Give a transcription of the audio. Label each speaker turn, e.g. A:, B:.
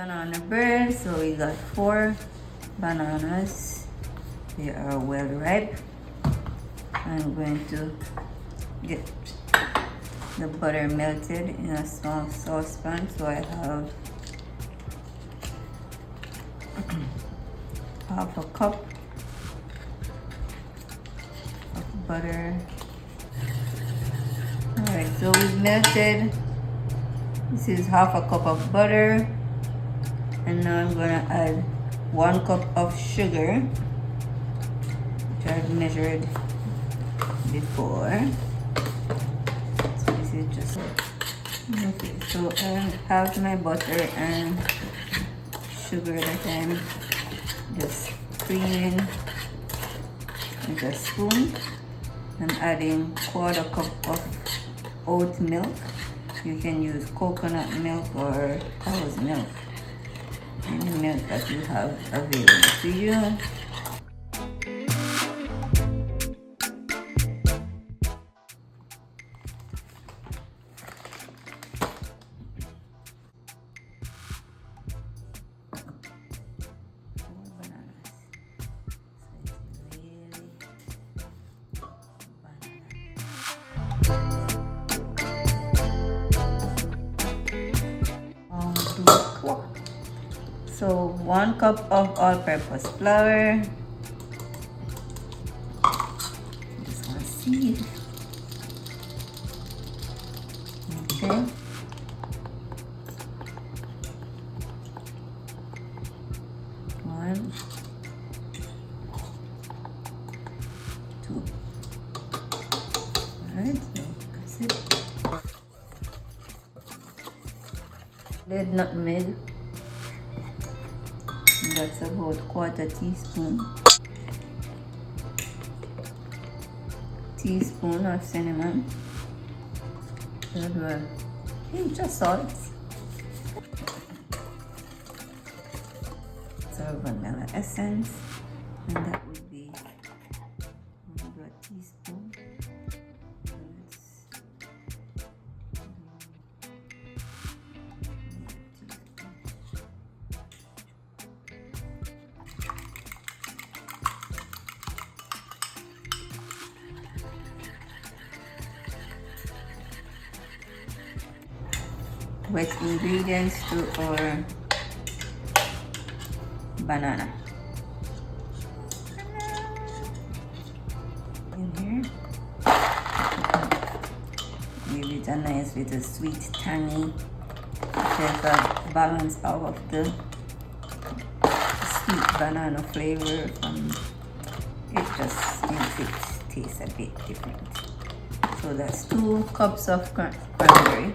A: banana bread. So we got 4 bananas. They are well ripe. I'm going to get the butter melted in a small saucepan. So I have half a cup of butter. Alright, so we've melted. This is half a cup of butter. And now I'm gonna add 1 cup of sugar, which I've measured before. So this is just okay. So I have my butter and sugar that I'm just creaming with a spoon. I'm adding 1/4 cup of oat milk. You can use coconut milk or cow's milk, any milk that you have available to you. So 1 cup of all-purpose flour. Just want to see. Okay. 1, 2. Alright, so that's it. Red nutmeg. That's about 1/4 teaspoon. Teaspoon of cinnamon. A pinch of salt. So vanilla essence, and that would be a teaspoon. Wet ingredients to our banana. In here, give it a nice little sweet tangy, take a balance out of the sweet banana flavor from it. Just makes it taste a bit different. So that's 2 cups of cranberry.